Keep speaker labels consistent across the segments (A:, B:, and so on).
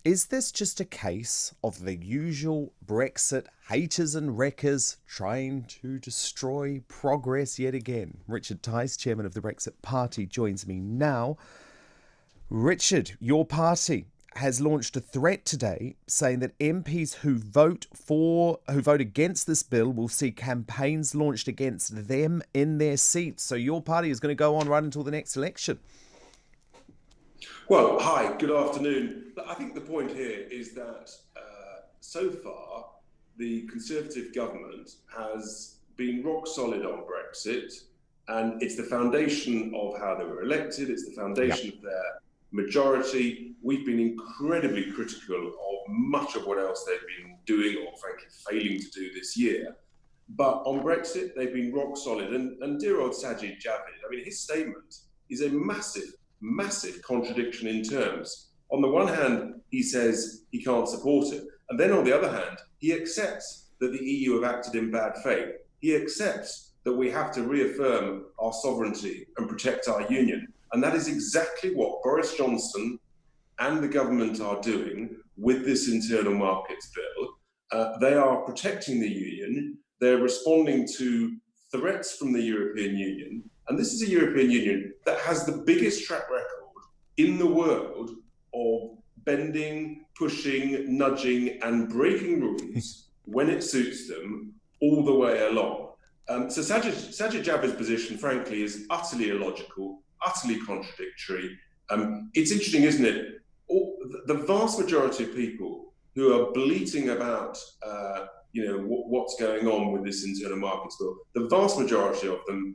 A: Is this just a case of the usual Brexit haters and wreckers trying to destroy progress yet again? Richard Tice, chairman of the Brexit Party, joins me now. Richard, your party has launched a threat today saying that MPs who vote against this bill will see campaigns launched against them in their seats. So your party is going to go on right until the next election.
B: Well, hi, good afternoon. I think the point here is that so far the Conservative government has been rock solid on Brexit, and it's the foundation of how they were elected, it's the foundation of their majority. We've been incredibly critical of much of what else they've been doing or frankly failing to do this year. But on Brexit, they've been rock solid. And dear old Sajid Javid, I mean, his statement is a massive contradiction in terms. On the one hand, he says he can't support it. And then on the other hand, he accepts that the EU have acted in bad faith. He accepts that we have to reaffirm our sovereignty and protect our union. And that is exactly what Boris Johnson and the government are doing with this internal markets bill. They are protecting the union. They're responding to threats from the European Union. And this is a European Union that has the biggest track record in the world of bending, pushing, nudging, and breaking rules when it suits them all the way along. So Sajid Javid's position, frankly, is utterly illogical, utterly contradictory. It's interesting, isn't it? The vast majority of people who are bleating about what's going on with this internal markets bill, the vast majority of them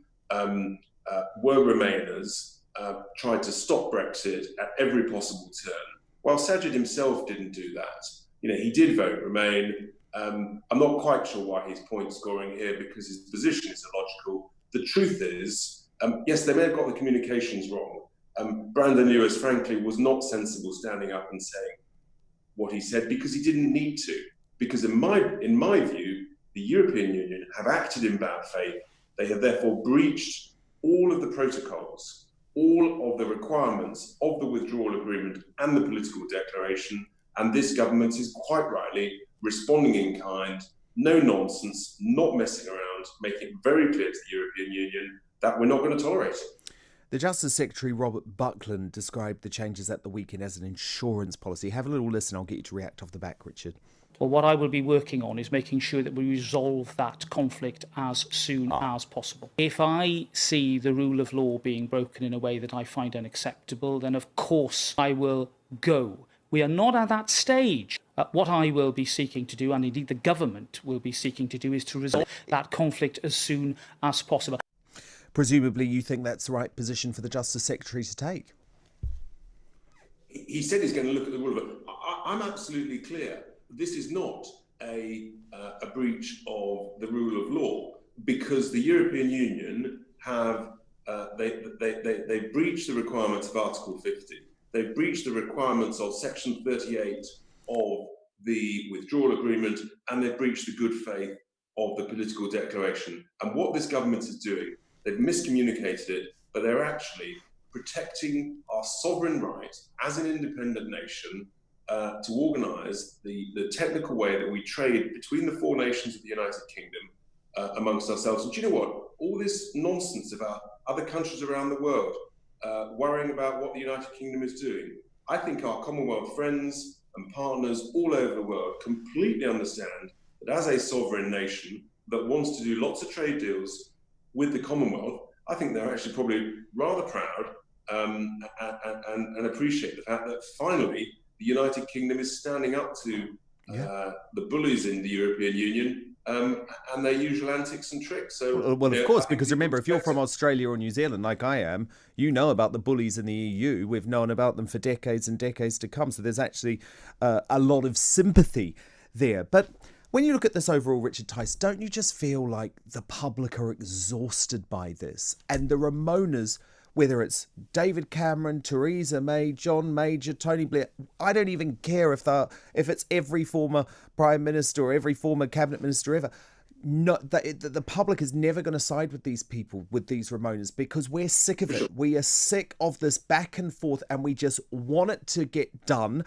B: were Remainers, tried to stop Brexit at every possible turn. While Sajid himself didn't do that, he did vote Remain. I'm not quite sure why he's point scoring here because his position is illogical. The truth is, yes, they may have got the communications wrong. Brandon Lewis, frankly, was not sensible standing up and saying what he said because he didn't need to. Because in my view, the European Union have acted in bad faith. They have therefore breached all of the protocols, all of the requirements of the withdrawal agreement and the political declaration. And this government is quite rightly responding in kind, no nonsense, not messing around, making it very clear to the European Union that we're not going to tolerate it.
A: The Justice Secretary, Robert Buckland, described the changes at the weekend as an insurance policy. Have a little listen. I'll get you to react off the back, Richard.
C: Well, what I will be working on is making sure that we resolve that conflict as soon as possible. If I see the rule of law being broken in a way that I find unacceptable, then of course I will go. We are not at that stage. What I will be seeking to do, and indeed the government will be seeking to do, is to resolve that conflict as soon as possible.
A: Presumably you think that's the right position for the Justice Secretary to take?
B: He said he's going to look at the rule of law. I'm absolutely clear. This is not a breach of the rule of law because the European Union have they breached the requirements of Article 50. They've breached the requirements of Section 38 of the withdrawal agreement, and they've breached the good faith of the political declaration. And what this government is doing, they've miscommunicated it, but they're actually protecting our sovereign right as an independent nation to organise the technical way that we trade between the four nations of the United Kingdom amongst ourselves. And do you know what? All this nonsense about other countries around the world worrying about what the United Kingdom is doing, I think our Commonwealth friends and partners all over the world completely understand that as a sovereign nation that wants to do lots of trade deals with the Commonwealth, I think they're actually probably rather proud and appreciate the fact that finally the United Kingdom is standing up to the bullies in the European Union and their usual antics and tricks. So,
A: well, of course, because remember, if you're from Australia or New Zealand, like I am, you know about the bullies in the EU. We've known about them for decades and decades to come. So there's actually a lot of sympathy there. But when you look at this overall, Richard Tice, don't you just feel like the public are exhausted by this? And the remoaners, whether it's David Cameron, Theresa May, John Major, Tony Blair, I don't even care if it's every former Prime Minister or every former Cabinet Minister ever. The public is never going to side with these people, with these remoaners, because we're sick of it. We are sick of this back and forth and we just want it to get done.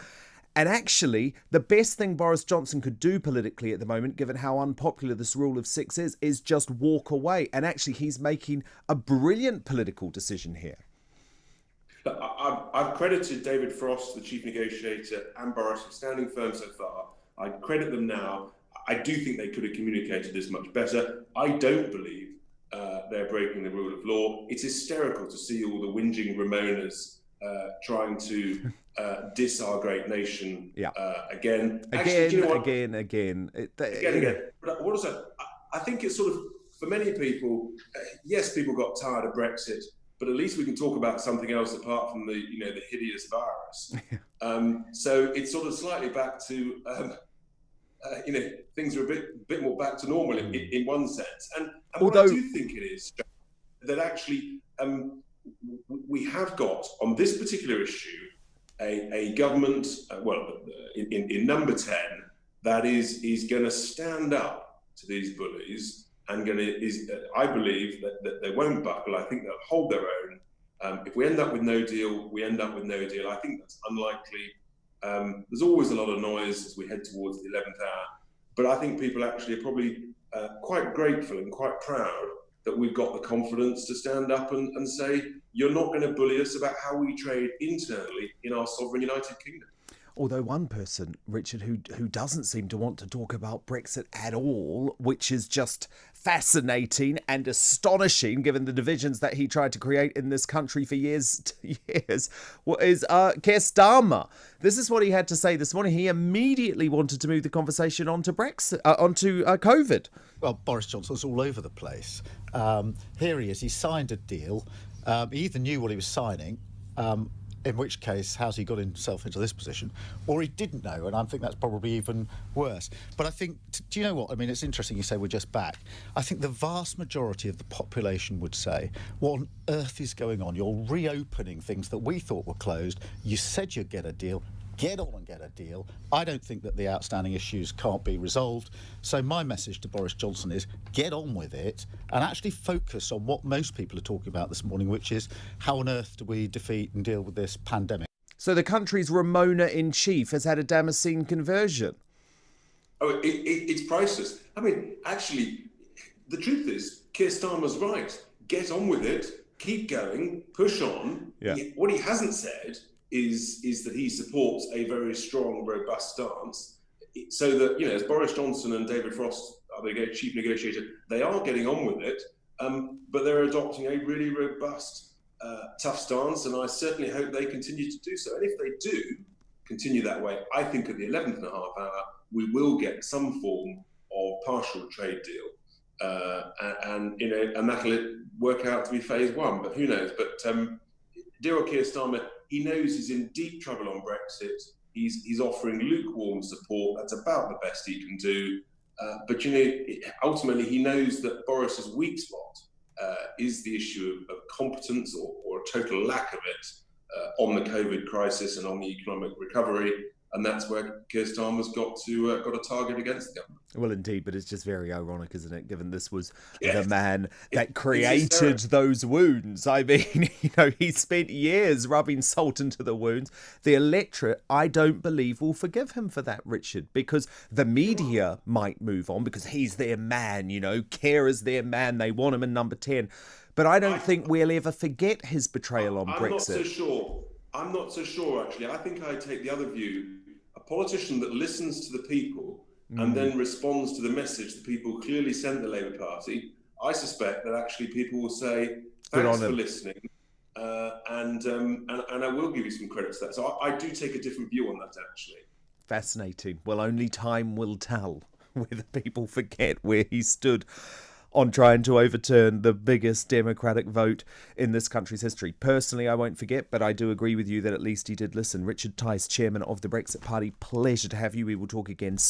A: And actually, the best thing Boris Johnson could do politically at the moment, given how unpopular this rule of 6 is just walk away. And actually, he's making a brilliant political decision here.
B: I've credited David Frost, the chief negotiator, and Boris for standing firm so far. I credit them now. I do think they could have communicated this much better. I don't believe they're breaking the rule of law. It's hysterical to see all the whinging remoaners trying to diss our great nation again.
A: Again.
B: But what is that? I think it's sort of, for many people, yes, people got tired of Brexit, but at least we can talk about something else apart from the hideous virus. So it's sort of slightly back to, things are a bit more back to normal in one sense. And although, what I do think it is that actually we have got on this particular issue a government, in number 10, that is going to stand up to these bullies. And I believe that they won't buckle. I think they'll hold their own. If we end up with no deal, we end up with no deal. I think that's unlikely. There's always a lot of noise as we head towards the 11th hour. But I think people actually are probably quite grateful and quite proud that we've got the confidence to stand up and say, you're not going to bully us about how we trade internally in our sovereign United Kingdom.
A: Although one person, Richard, who doesn't seem to want to talk about Brexit at all, which is just fascinating and astonishing given the divisions that he tried to create in this country for years, is Keir Starmer. This is what he had to say this morning. He immediately wanted to move the conversation onto Brexit, onto COVID.
D: Well, Boris Johnson's all over the place. Here he is. He signed a deal. He either knew what he was signing, in which case, how's he got himself into this position? Or he didn't know, and I think that's probably even worse. But I think, do you know what? I mean, it's interesting you say we're just back. I think the vast majority of the population would say, what on earth is going on? You're reopening things that we thought were closed. You said you'd get a deal. Get on and get a deal. I don't think that the outstanding issues can't be resolved. So my message to Boris Johnson is get on with it and actually focus on what most people are talking about this morning, which is how on earth do we defeat and deal with this pandemic?
A: So the country's Remoaner-in-Chief has had a Damascene conversion.
B: Oh, it's priceless. I mean, actually, the truth is, Keir Starmer's right. Get on with it. Keep going. Push on.
A: Yeah.
B: What he hasn't said is that he supports a very strong, robust stance, so that, as Boris Johnson and David Frost are the chief negotiator, they are getting on with it, but they're adopting a really robust, tough stance, and I certainly hope they continue to do so. And if they do continue that way, I think at the 11th and a half hour, we will get some form of partial trade deal, and that'll work out to be phase one, but who knows? But dear old Keir Starmer, he knows he's in deep trouble on Brexit. He's offering lukewarm support. That's about the best he can do. But ultimately, he knows that Boris's weak spot is the issue of competence or a total lack of it on the COVID crisis and on the economic recovery. And that's where Keir Starmer's got a target against the government.
A: Well, indeed, but it's just very ironic, isn't it, given this was the man that created those wounds. I mean, he spent years rubbing salt into the wounds. The electorate, I don't believe, will forgive him for that, Richard, because the media might move on because he's their man, Keir is their man. They want him in number 10. But I don't think we'll ever forget his betrayal on Brexit.
B: I'm not so sure, actually. I think I take the other view. A politician that listens to the people and then responds to the message the people clearly sent the Labour Party, I suspect that actually people will say, thanks for listening, and I will give you some credit to that. So I do take a different view on that, actually.
A: Fascinating. Well, only time will tell whether people forget where he stood on trying to overturn the biggest democratic vote in this country's history. Personally, I won't forget, but I do agree with you that at least he did listen. Richard Tice, chairman of the Brexit Party, pleasure to have you. We will talk again soon.